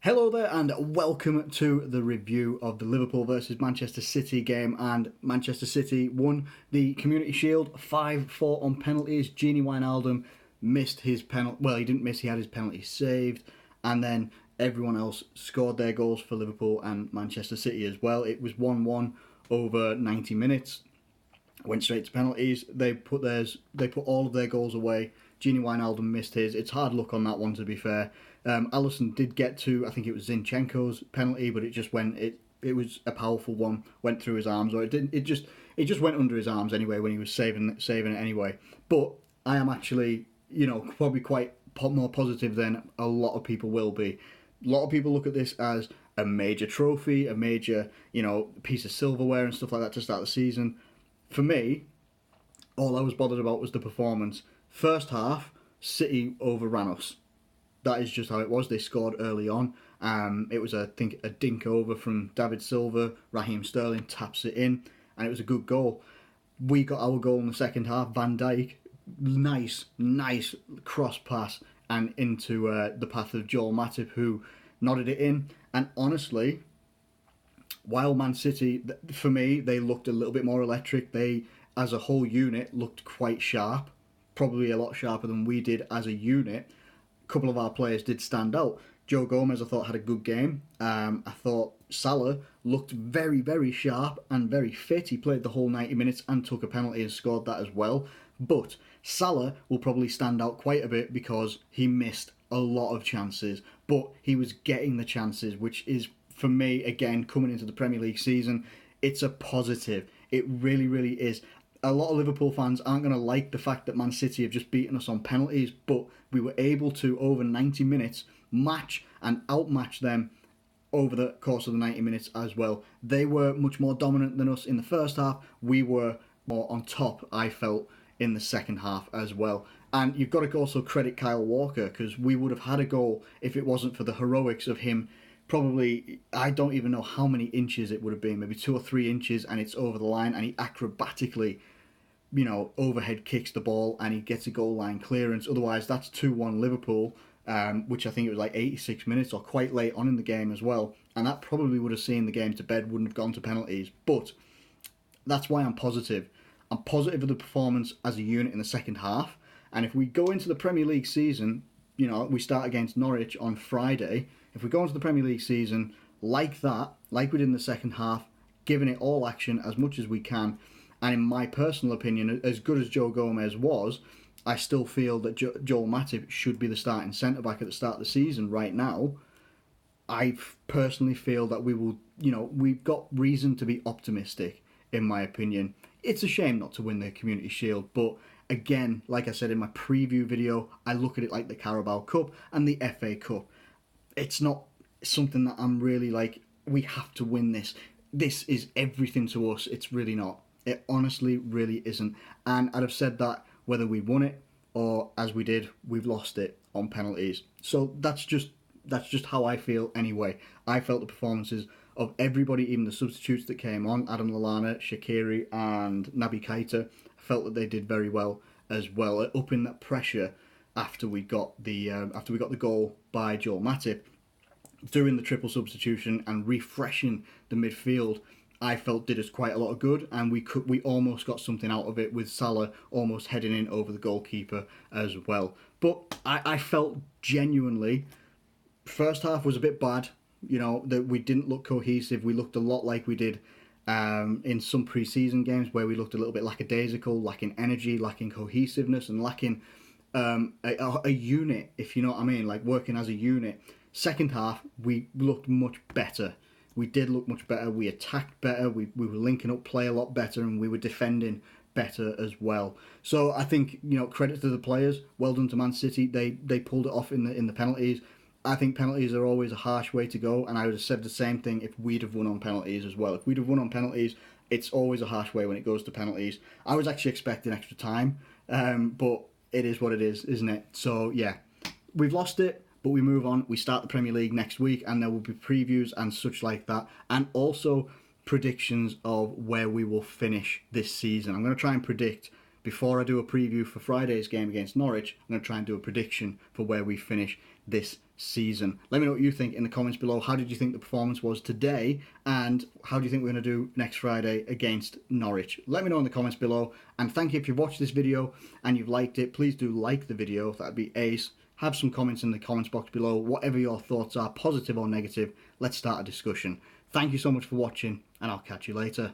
Hello there and welcome to the review of the Liverpool versus Manchester City game, and Manchester City won the Community Shield 5-4 on penalties. Gini Wijnaldum missed his penalty. Well, he didn't miss, he had his penalty saved, and then everyone else scored their goals for Liverpool and Manchester City as well. It was 1-1 over 90 minutes. Went straight to penalties. They put all of their goals away. Gini Wijnaldum missed his. It's hard luck on that one, to be fair. Alisson did get to, I think it was Zinchenko's penalty, but it just went. It was a powerful one. Went through his arms, or it didn't. It just went under his arms anyway when he was saving it anyway. But I am actually, probably quite more positive than a lot of people will be. A lot of people look at this as a major trophy, a major, piece of silverware and stuff like that to start the season. For me, all I was bothered about was the performance. First half, City overran us. That is just how it was. They scored early on. It was, I think, a dink over from David Silva. Raheem Sterling taps it in, and it was a good goal. We got our goal in the second half. Van Dijk, nice cross pass and into the path of Joel Matip, who nodded it in. And honestly, while Man City, for me, they looked a little bit more electric. They, as a whole unit, looked quite sharp. Probably a lot sharper than we did as a unit. A couple of our players did stand out. Joe Gomez, I thought, had a good game. I thought Salah looked very, very sharp and very fit. He played the whole 90 minutes and took a penalty and scored that as well. But Salah will probably stand out quite a bit because he missed a lot of chances. But he was getting the chances, which is, for me, again, coming into the Premier League season, it's a positive. It really, really is. A lot of Liverpool fans aren't going to like the fact that Man City have just beaten us on penalties, but we were able to, over 90 minutes, match and outmatch them over the course of the 90 minutes as well. They were much more dominant than us in the first half. We were more on top, I felt, in the second half as well. And you've got to also credit Kyle Walker, because we would have had a goal if it wasn't for the heroics of him. Probably, I don't even know how many inches it would have been, maybe 2 or 3 inches, and it's over the line, and he acrobatically, overhead kicks the ball, and he gets a goal line clearance. Otherwise, that's 2-1 Liverpool, which I think it was like 86 minutes, or quite late on in the game as well, and that probably would have seen the game to bed, wouldn't have gone to penalties. But that's why I'm positive. I'm positive of the performance as a unit in the second half, and if we go into the Premier League season, we start against Norwich on Friday. If we go into the Premier League season like that, like we did in the second half, giving it all action as much as we can, and in my personal opinion, as good as Joe Gomez was, I still feel that Joel Matip should be the starting centre-back at the start of the season right now. I personally feel that we will, we've got reason to be optimistic, in my opinion. It's a shame not to win the Community Shield, but again, like I said in my preview video, I look at it like the Carabao Cup and the FA Cup. It's not something that I'm really like, we have to win this. This is everything to us. It's really not. It honestly really isn't. And I'd have said that whether we won it or, as we did, we've lost it on penalties. So that's just how I feel anyway. I felt the performances of everybody, even the substitutes that came on, Adam Lallana, Shaqiri and Naby Keita, felt that they did very well as well, upping that pressure after we got the goal by Joel Matip. Doing the triple substitution and refreshing the midfield, I felt did us quite a lot of good, and we almost got something out of it with Salah almost heading in over the goalkeeper as well. But I felt genuinely, first half was a bit bad, that we didn't look cohesive. We looked a lot like we did in some pre-season games, where we looked a little bit lackadaisical, lacking energy, lacking cohesiveness, and lacking a unit, if you know what I mean, like working as a unit. Second half, we looked much better. We did look much better. We attacked better. We were linking up play a lot better, and we were defending better as well. So I think, credit to the players. Well done to Man City. They pulled it off in the penalties. I think penalties are always a harsh way to go, and I would have said the same thing if we'd have won on penalties as well. If we'd have won on penalties, it's always a harsh way when it goes to penalties. I was actually expecting extra time, but it is what it is, isn't it? So yeah, we've lost it, but we move on. We start the Premier League next week, and there will be previews and such like that, and also predictions of where we will finish this season. I'm going to try and predict, before I do a preview for Friday's game against Norwich, I'm going to try and do a prediction for where we finish this season. Let me know what you think in the comments below. How did you think the performance was today, and how do you think we're going to do next Friday against Norwich? Let me know in the comments below, and thank you if you've watched this video and you've liked it. Please do like the video, that'd be ace. Have some comments in the comments box below, whatever your thoughts are, positive or negative. Let's start a discussion. Thank you so much for watching, and I'll catch you later.